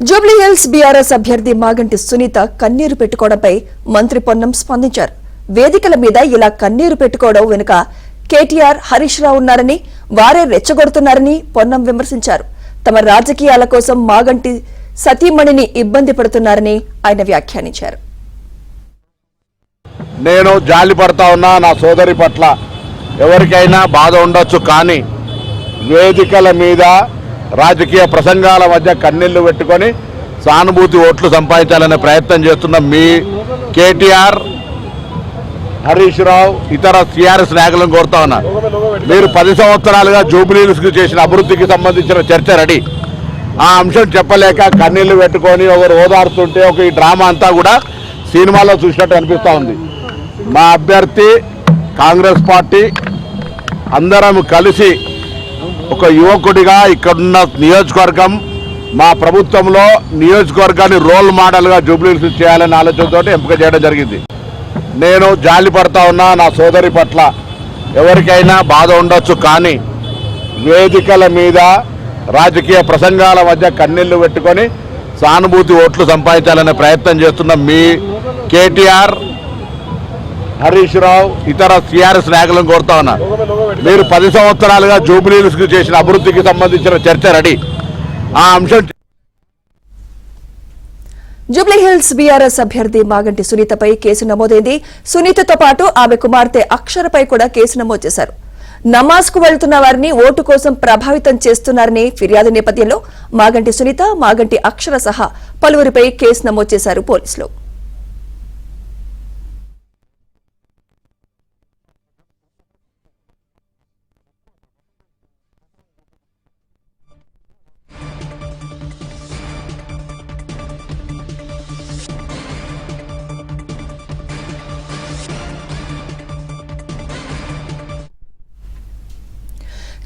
Jubilee Hills BRS అభ్యర్థి మాగంటి సునీత కన్నీరు పెట్టుకోవడంపై మంత్రి పొన్నం స్పందించారు. వేదికల మీద ఇలా కన్నీరు పెట్టుకోవడం వెనుక కేటీఆర్, హరీష్ రావు ఉన్నారని, వారే రెచ్చగొడుతున్నారని పొన్నం విమర్శించారు. తమ రాజకీయాల కోసం మాగంటి సతీమణిని ఇబ్బంది పడుతున్నారని ఆయన వ్యాఖ్యానించారు. నేను జాలి పడతా ఉన్నా నా సోదరి పట్ల. ఎవరికైనా బాధ ఉండొచ్చు, కానీ వేదికల మీద రాజకీయ ప్రసంగాల మధ్య కన్నీళ్లు పెట్టుకొని సానుభూతి ఓట్లు సంపాదించాలనే ప్రయత్నం చేస్తున్న మీ కేటీఆర్, హరీష్ రావు, ఇతర టీఆర్ఎస్ నాయకులను కోరుతా ఉన్నారు. మీరు 10 సంవత్సరాలుగా జూబ్లీహిల్స్కి చేసిన అభివృద్ధికి సంబంధించిన చర్చ రెడీ. ఆ అంశం చెప్పలేక కన్నీళ్లు పెట్టుకొని ఒకరు ఓదారుతుంటే ఒక ఈ డ్రామా అంతా కూడా సినిమాలో చూసినట్టు అనిపిస్తూ ఉంది. మా అభ్యర్థి కాంగ్రెస్ పార్టీ అందరం కలిసి ఒక యువకుడిగా ఇక్కడున్న నియోజకవర్గం, మా ప్రభుత్వంలో నియోజకవర్గాన్ని రోల్ మోడల్గా జూబ్లీహిల్స్ చేయాలనే ఆలోచనతో ఎంపిక చేయడం జరిగింది. నేను జాలి పడతా ఉన్నా నా సోదరి పట్ల. ఎవరికైనా బాధ ఉండొచ్చు, కానీ వేదికల మీద రాజకీయ ప్రసంగాల మధ్య కన్నీళ్లు పెట్టుకొని సానుభూతి ఓట్లు సంపాదించాలనే ప్రయత్నం చేస్తున్న మీ కేటీఆర్, హరీష్ రావు, ఇతర టీఆర్ఎస్ నాయకులను కోరుతా ఉన్నారు. మీరు 10 సంవత్సరాలుగా జూబ్లీహిల్స్కి చేసిన అభివృద్ధికి సంబంధించిన చర్చ రెడీ. ఆ అంశం జూబ్లీహిల్స్ బీఆర్ఎస్ అభ్యర్థి మాగంటి సునీతపై కేసు నమోదైంది. సునీతతో పాటు ఆమె కుమార్తె అక్షరపై కూడా కేసు నమోదు చేశారు. నమాజ్కు వెళ్తున్న వారిని ఓటు కోసం ప్రభావితం చేస్తున్నారని ఫిర్యాదు నేపథ్యంలో మాగంటి సునీత, మాగంటి అక్షర సహా పలువురిపై కేసు నమోదు చేశారు పోలీసులు.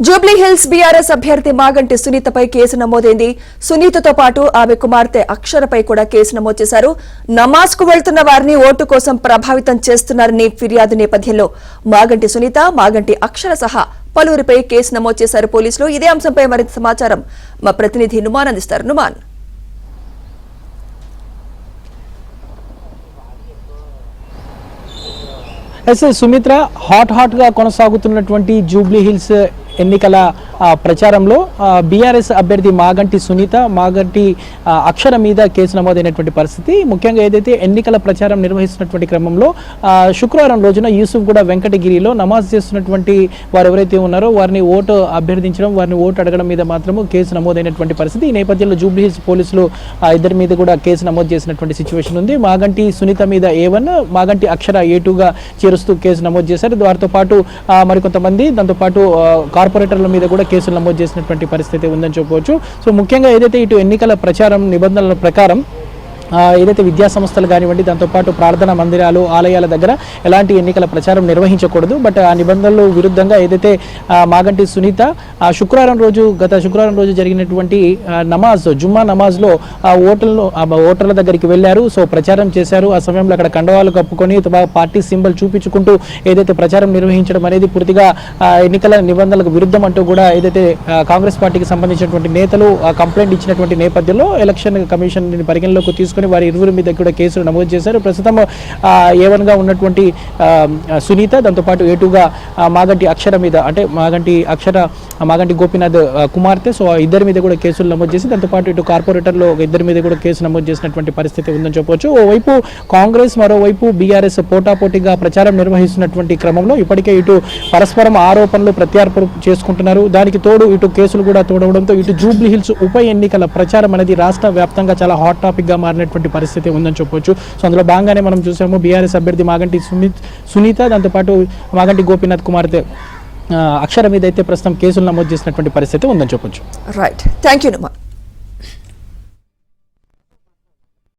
జూబ్లీహిల్స్ బీఆర్ఎస్ అభ్యర్థి మాగంటి సునీతపై కేసు నమోదైంది. సునీతతో పాటు ఆమె కుమార్తె అక్షరపై కూడా కేసు నమోదు చేశారు. నమాజ్కు వెళ్తున్న వారిని ఓటు కోసం ప్రభావితం చేస్తున్నారని ఫిర్యాదు నేపథ్యంలో మాగంటి సునీత, మాగంటి అక్షర సహా పలువురిపై కేసు నమోదు చేశారు పోలీసులు. ఇదే అంశంపై మరింత సమాచారం మా ప్రతినిధి నుమాన్ అందిస్తారు. నుమాన్, సుమిత్ర, హాట్ గా కొనసాగుతున్నటువంటి జూబ్లీహిల్స్ ఎన్నికల ప్రచారంలో బీఆర్ఎస్ అభ్యర్థి మాగంటి సునీత, మాగంటి అక్షర మీద కేసు నమోదైనటువంటి పరిస్థితి. ముఖ్యంగా ఏదైతే ఎన్నికల ప్రచారం నిర్వహిస్తున్నటువంటి క్రమంలో శుక్రవారం రోజున యూసుఫ్గూడ వెంకటగిరిలో నమాజ్ చేస్తున్నటువంటి వారు ఎవరైతే ఉన్నారో వారిని ఓటు అభ్యర్థించడం, వారిని ఓటు అడగడం మీద మాత్రము కేసు నమోదైనటువంటి పరిస్థితి. ఈ నేపథ్యంలో జూబ్లీహిల్స్ పోలీసులు ఇద్దరి మీద కూడా కేసు నమోదు చేసినటువంటి సిచ్యువేషన్ ఉంది. మాగంటి సునీత మీద A1, మాగంటి అక్షర A2గా చేరుస్తూ కేసు నమోదు చేశారు. వారితో పాటు మరికొంతమంది, దాంతోపాటు కార్పొరేటర్ల మీద కూడా కేసులు నమోదు చేసినటువంటి పరిస్థితి ఉందని చెప్పవచ్చు. సో ముఖ్యంగా ఏదైతే ఇటు ఎన్నికల ప్రచారం నిబంధనల ప్రకారం ఏదైతే విద్యా సంస్థలు కానివ్వండి, దాంతోపాటు ప్రార్థనా మందిరాలు, ఆలయాల దగ్గర ఎలాంటి ఎన్నికల ప్రచారం నిర్వహించకూడదు. బట్ ఆ నిబంధనలు విరుద్ధంగా ఏదైతే మాగంటి సునీత గత శుక్రవారం రోజు జరిగినటువంటి జుమ్మా నమాజ్లో ఓటర్ల దగ్గరికి వెళ్లారు. సో ప్రచారం చేశారు. ఆ సమయంలో అక్కడ కండవాలు కప్పుకొని పార్టీ సింబల్ చూపించుకుంటూ ఏదైతే ప్రచారం నిర్వహించడం అనేది పూర్తిగా ఎన్నికల నిబంధనలకు విరుద్ధం అంటూ కూడా ఏదైతే కాంగ్రెస్ పార్టీకి సంబంధించినటువంటి నేతలు కంప్లైంట్ ఇచ్చినటువంటి నేపథ్యంలో ఎలక్షన్ కమిషన్ పరిగణలోకి తీసుకుని వారి ఇరువురి మీద కూడా కేసులు నమోదు చేశారు. ప్రస్తుతం A1 గా ఉన్నటువంటి సునీత, దాంతోపాటు A2గా మాగంటి అక్షర మీద, అంటే మాగంటి గోపీనాథ్ కుమార్తె, సో ఇద్దరి మీద కూడా కేసులు నమోదు చేసి దాంతోపాటు ఇటు కార్పొరేటర్లో ఇద్దరి మీద కూడా కేసు నమోదు చేసినటువంటి పరిస్థితి ఉందని చెప్పవచ్చు. ఓవైపు కాంగ్రెస్, మరోవైపు బీఆర్ఎస్ పోటాపోటీగా ప్రచారం నిర్వహిస్తున్నటువంటి క్రమంలో ఇప్పటికే ఇటు పరస్పరం ఆరోపణలు ప్రత్యారోపణలు చేసుకుంటున్నారు. దానికి తోడు ఇటు కేసులు కూడా తోడవడంతో ఇటు జూబ్లీహిల్స్ ఉప ఎన్నికల ప్రచారం అనేది రాష్ట్ర వ్యాప్తంగా చాలా హాట్ టాపిక్ గా మారినటువంటి పరిస్థితి ఉందని చెప్పొచ్చు. సో అందులో భాగంగానే మనం చూసాము బీఆర్ఎస్ అభ్యర్థి మాగంటి సునీత, దాంతోపాటు మాగంటి గోపీనాథ్ కుమార్తె అక్షర మీద అయితే ప్రస్తుతం కేసులు నమోదు చేసినటువంటి పరిస్థితి ఉందని చెప్పొచ్చు. Right, thank you.